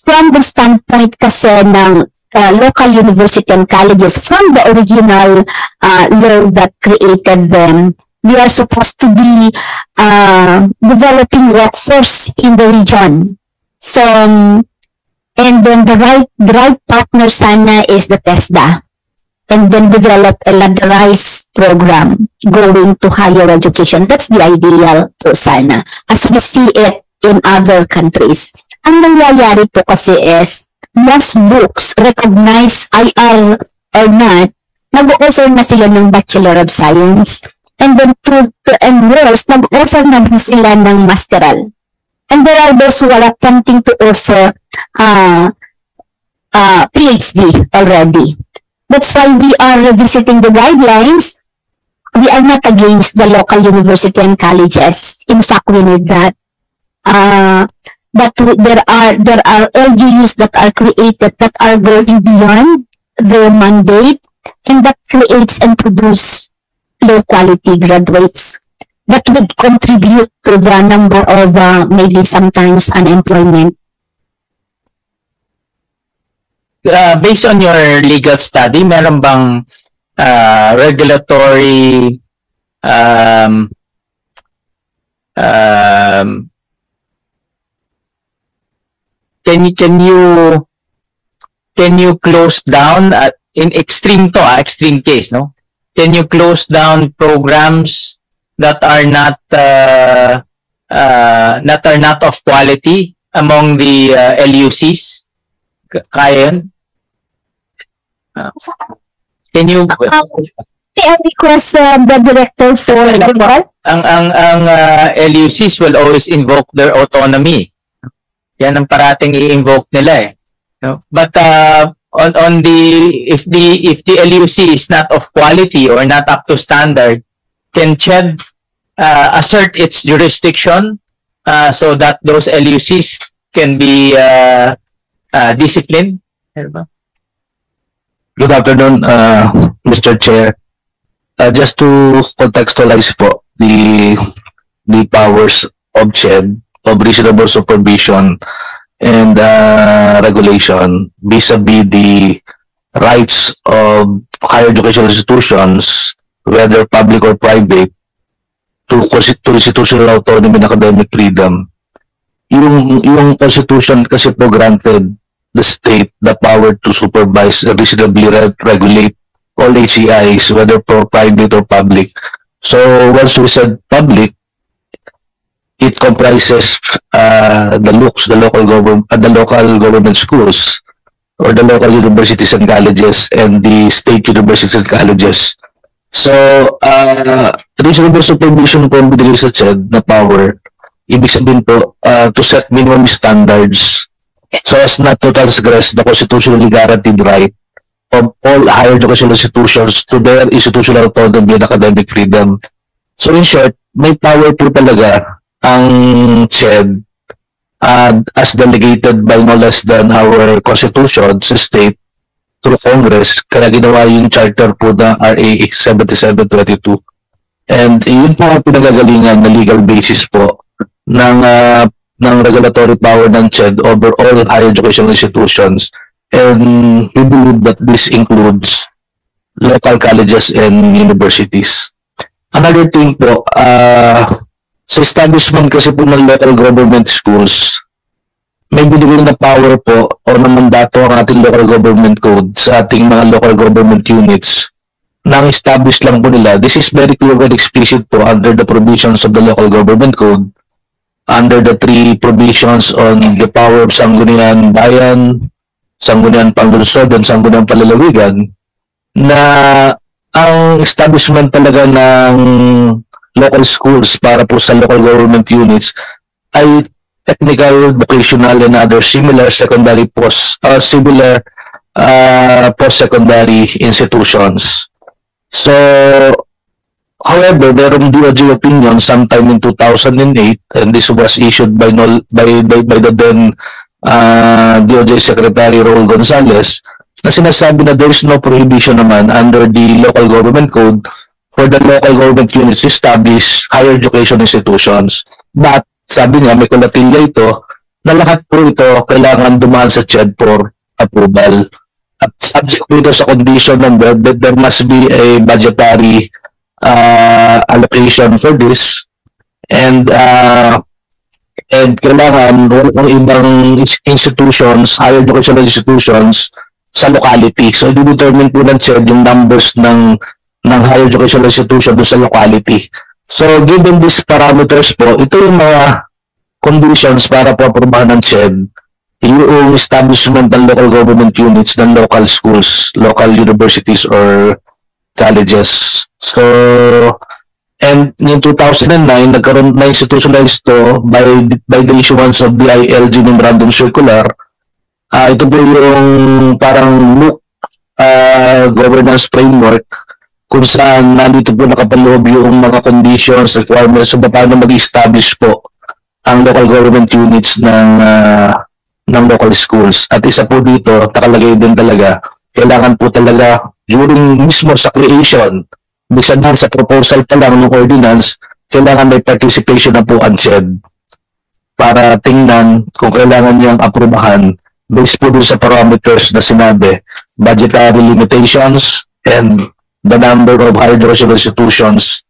from the standpoint kasi ng local university and colleges, from the original law that created them, we are supposed to be developing workforce in the region. So, and then the right partner sana is the TESDA. And then develop a ladderized program going to higher education. That's the ideal po sana, as we see it in other countries. Ang nangyayari po kasi is, most books, recognized IR or not, nag-offer na sila ng Bachelor of Science. And then and worse, nag-offer na sila ng Masteral. And there are those who are attempting to offer PhD already. That's why we are revisiting the guidelines. We are not against the local university and colleges. In fact, we need that. But there are LGUs that are created that are going beyond their mandate, and that creates and produce low quality graduates that would contribute to the number of maybe sometimes unemployment. Based on your legal study, meron bang regulatory can you close down in extreme case, no? Can you close down programs that are not of quality among the LUCs? Kaya yun? Can you I request the director for ang LUCs will always invoke their autonomy. Yan ang parating i-invoke nila eh. No? But on the if the LUC is not of quality or not up to standard, can CHED assert its jurisdiction so that those LUCs can be disciplined? Good afternoon, Mr. Chair. Just to contextualize po the powers of CHED, of reasonable supervision and regulation vis-a-vis the rights of higher educational institutions, whether public or private, to institutional autonomy and academic freedom. Yung Constitution kasi po granted the state the power to supervise and reasonably regulate all HEIs, whether for private or public. So once we said public, it comprises the local government schools, or the local universities and colleges, and the state universities and colleges. So reasonable supervision po ang binigay sa CHED na power. Ibig sabihin po to set minimum standards so as not to transgress the constitutionally guaranteed right of all higher educational institutions to their institutional autonomy and academic freedom. So in short, may power po talaga ang CHED as delegated by no less than our constitution sa state through Congress, kaya ginawa yung charter po na RA 7722. And yun po ang pinagagalingan na legal basis po ng regulatory power ng CHED over all higher educational institutions. And we believe that this includes local colleges and universities. Another thing po, sa establishment kasi po ng local government schools, may binigay na power po o na mandato ang ating local government code sa ating mga local government units na establish lang po nila. This is very clear and explicit po under the provisions of the local government code, under the 3 provisions on the power of Sangguniang Bayan, Sangguniang Panglunsod, and Sangguniang Palalawigan, na ang establishment talaga ng local schools para po sa local government units ay technical, vocational, and other similar secondary post-secondary institutions. So, however, merong DOJ opinion sometime in 2008, and this was issued by the then DOJ Secretary Raul Gonzales, na sinasabi na there is no prohibition naman under the local government code for the local government units to establish higher education institutions. But sabi niya, may kulatilya ito na lahat po ito kailangan dumaan sa CHED for approval. At subject po ito sa condition number that there must be a budgetary allocation for this, and kailangan walang ibang institutions, higher educational institutions sa locality. So, i-determine po ng CHED yung numbers ng higher educational institution doon sa locality. So, given these parameters po, ito yung mga conditions para po aprobahan ng CHED yung establishment ng local government units ng local schools, local universities, or colleges. So, and in 2009, nagkaroon na institutionalized to by the issuance of the ILG Memorandum Circular. Ito po yung parang MOOC governance framework kung saan nandito po nakapaloob yung mga conditions, requirements, so paano mag-establish po ang local government units ng local schools. At isa po dito, nakalagay din talaga, kailangan po talaga during mismo sa creation, bisa din sa proposal pa lang ng ordinance, kailangan may participation na po ang CHED para tingnan kung kailangan niyang aprubahan based po dun sa parameters na sinabi, budgetary limitations and the number of higher educational institutions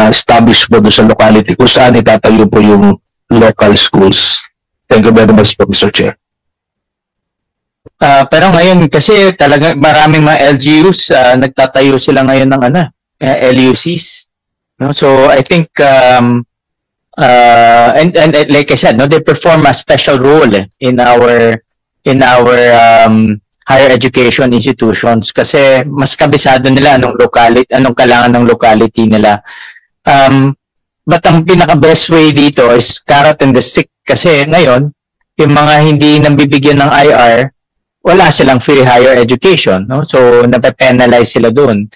established po dun sa locality kung saan itatayo po yung local schools. Thank you very much po, Mr. Chair. Pero ngayon kasi talaga maraming mga LGUs nagtatayo sila ngayon ng LUCs. No? So I think and like I said, no, they perform a special role in our higher education institutions kasi mas kabisado nila anong kailangan ng locality nila. But ang pinaka best way dito is carrot and the stick kasi ngayon yung mga hindi nabibigyan ng IR wala silang free higher education, no? So nape-penalize sila doon.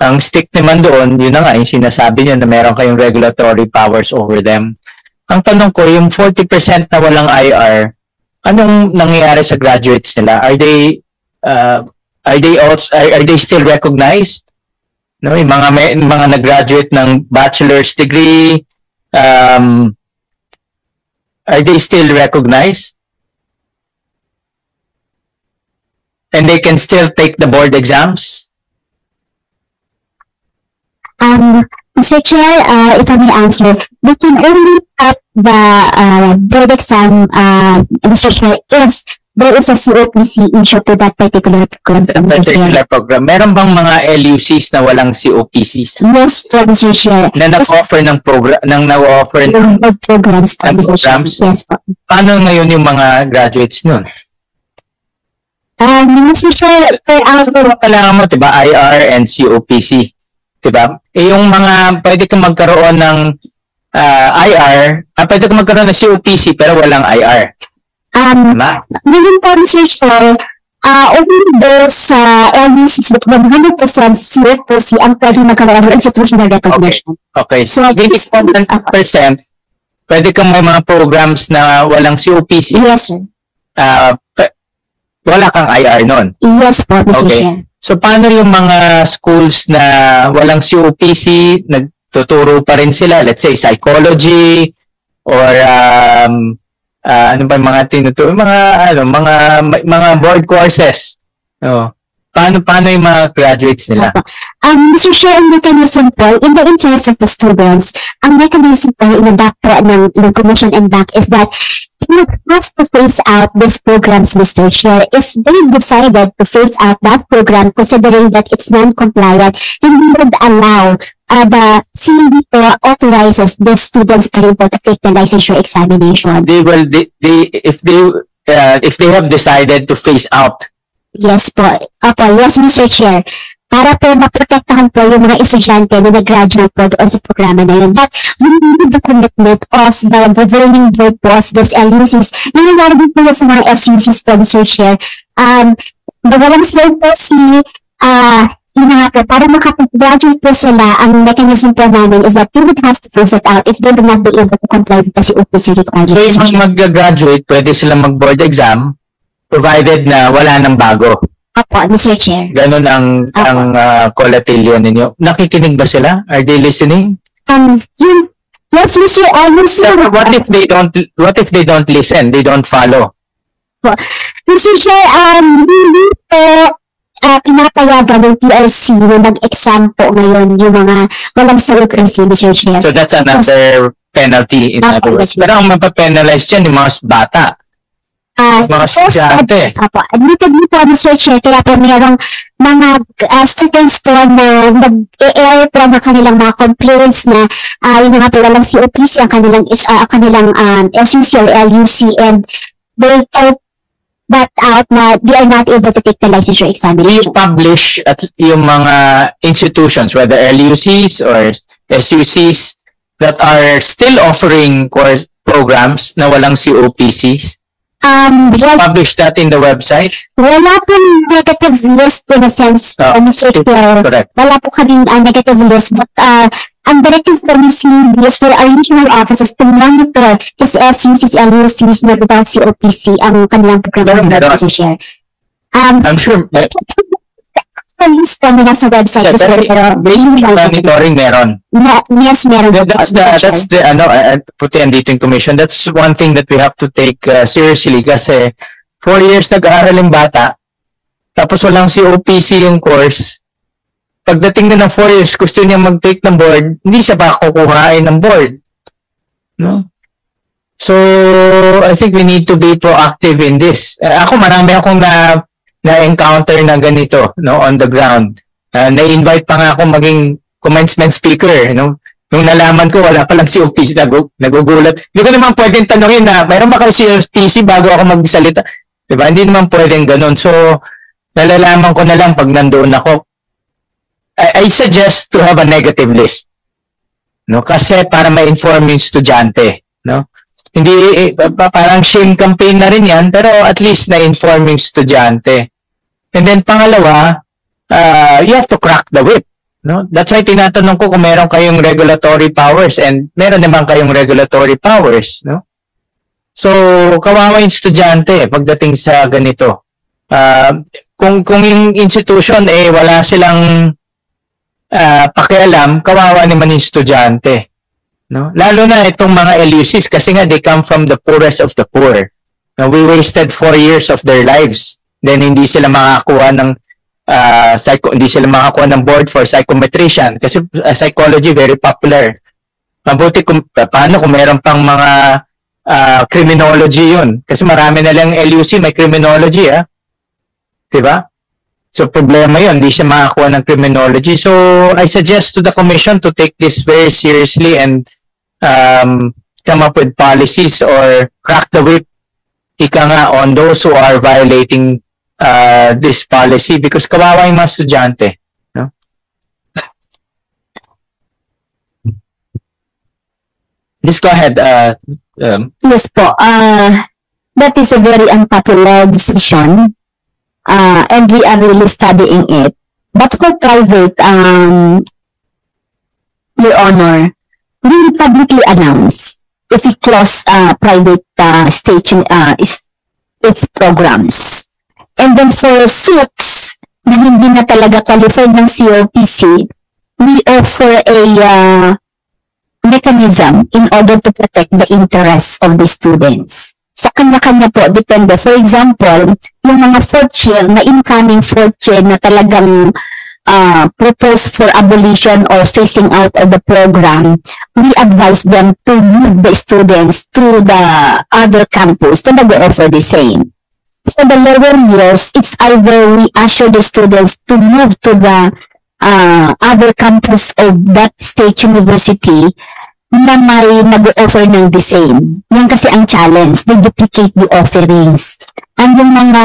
Ang stick naman doon, yun na nga yung sinasabi niyo na meron kayong regulatory powers over them. Ang tanong ko, yung 40% na walang IR, anong nangyayari sa graduates nila? Are they still recognized? No, yung mga nag-graduate ng bachelor's degree, are they still recognized? And they can still take the board exams? Mr. Chair, if I may answer, they can only take the board exam, Mr. Chair, if there is a COPC issue to that particular program. Meron bang mga LUCs na walang COPCs? Yes, Mr. Chair. Na nag-offer ng nag-offer ng programs. Yes, po. Paano ngayon yung mga graduates nun? Mr. Chair, kailangan mo, diba, IR and COPC. Diba? Yung mga, pwede kang magkaroon ng IR, pwede kang magkaroon ng COPC pero walang IR. Ngayon po, Mr. Chair, only those LUCs with 100% COPC ang pwede magkaroon ng institutional recognition. Okay. So, 100%, pwede kang may mga programs na walang COPC. Yes, sir. Wala kang IR nun. Yes po, Mr. Chair. So, paano yung mga schools na walang COPC, nagtuturo pa rin sila, let's say, psychology, or ano ba mga tinuturo, mga board courses. No? Paano yung mga graduates nila? Mr. Chair, ang mechanism po, in the interest of the students, ang mechanism po in the back ng commission and back is that you have to phase out these programs, Mr. Chair. If they decided to phase out that program, considering that it's non-compliant, then we would allow the CED authorizes the students to take the licensure examination. If they have decided to phase out. Yes po. Yes, Mr. Chair. Para po maprotektahan po yung mga estudyante na nag-graduate po doon sa programa na yun. But we need the commitment of the governing board po of this LUCs. Nangyayari din po sa mga SUCs po, Mr. Chair. Walang sila po para makapag-graduate po sila, ang mechanism po namin is that we would have to phase it out if they would not be able to comply with the COPC requirements. So yung mag-graduate, pwede silang mag-board exam provided na wala nang bago. Apo, Mr. Chair. Ganun ang collatilya ninyo. Nakikinig ba sila? Are they listening? Yung Yes, Mr. Mr. What if they don't listen? They don't follow? Mr. Chair, hindi po pinapayagan ng TRC na mag-exam po ngayon yung mga walang sagot receive, Mr. Chair. So that's another penalty in other words. Pero ang mapapenalize dyan yung mga bata. Mga estudyante. Admittedly po, Mr. Chair, kaya po mayroong mga students po na nag-air po ng kanilang mga complaints na yung mga walang COPC, ang kanilang SUC or LUC, and they type that out na they are not able to take the licensure examination. We publish at yung mga institutions, whether LUCs or SUCs, that are still offering course programs na walang COPCs. Publish that in the website? Wala po negative list in a sense, Mr. Chair. Correct. Wala po kaming negative list, but ang directive policy is for our regional offices to monitor his SUCs, LUCs na without COPC ang kanilang program, Mr. Chair. I'm sure. Police po nila sa website. Monitoring meron. Yes, meron. That's the puti andito yung commission. That's one thing that we have to take seriously kasi 4 years nag-aaral yung bata tapos walang COPC yung course. Pagdating na ng 4 years, gusto niya mag-take ng board, hindi siya ba kukuhain ng board? No? So, I think we need to be proactive in this. Marami akong na-encounter na ganito, no, on the ground. Na-invite pa nga ako maging commencement speaker, no? Nung nalaman ko, wala palang COPC, nagugulat. Hindi ko naman pwedeng tanongin na, mayroon ba kayo COPC bago ako magsalita? Diba? Hindi naman pwedeng ganun. So, nalalaman ko na lang pag nandoon ako. I suggest to have a negative list. No? Kasi para ma-inform yung estudyante. No? Hindi, parang shame campaign na rin yan, pero at least na-inform yung estudyante. And then pangalawa, you have to crack the whip. No? That's why tinatanong ko kung meron kayong regulatory powers and meron naman kayong regulatory powers. No? So, kawawa yung estudyante pagdating sa ganito. Kung yung institution wala silang pakialam, kawawa naman yung estudyante. No? Lalo na itong mga LUCs kasi nga they come from the poorest of the poor. Now, we wasted 4 years of their lives. Then hindi sila makakuha ng hindi sila makakuha ng board for psychometrician kasi psychology very popular. Mabuti paano kung meron pang mga criminology yun. Kasi marami na lang LUC may criminology, diba? So problema yun, hindi siya makakuha ng criminology. So I suggest to the commission to take this very seriously and come up with policies or crack the whip on those who are violating this policy because kawawa yung mga estudyante. No? Just go ahead. Yes po. That is a very unpopular decision. And we are really studying it. But for private, Your Honor, we will publicly announce if we close private station its programs. And then for SUCs na hindi na talaga qualified ng COPC, we offer a mechanism in order to protect the interests of the students. Sa kanya-kanya po, depende. For example, yung mga fourth year, na incoming fourth year na talagang propose for abolition or phasing out of the program, we advise them to move the students to the other campus to nag-offer the same. For the lower years, it's either we assure the students to move to the other campus of that state university na may nag-offer ng the same. Yan kasi ang challenge. They duplicate the offerings. And yung mga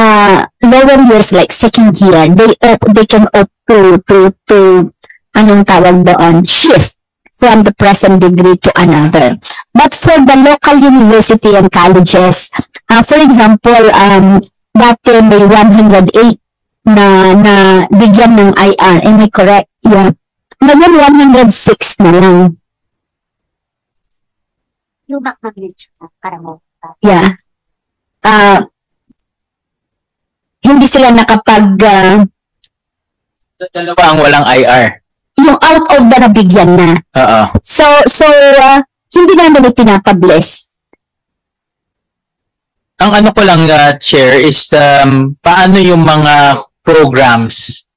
lower years like second year, they can opt to anong tawag doon, shift from the present degree to another. But for the local university and colleges, for example, dati may 108 na bigyan ng IR. Am I correct? Yeah. Ngayon 106 na lang. Yeah. Hindi sila nakapag dalawa ang walang IR. Yung out of the nabigyan na. Oo. So hindi naman ipinapabless. Ang ano ko lang, Chair, is paano yung mga programs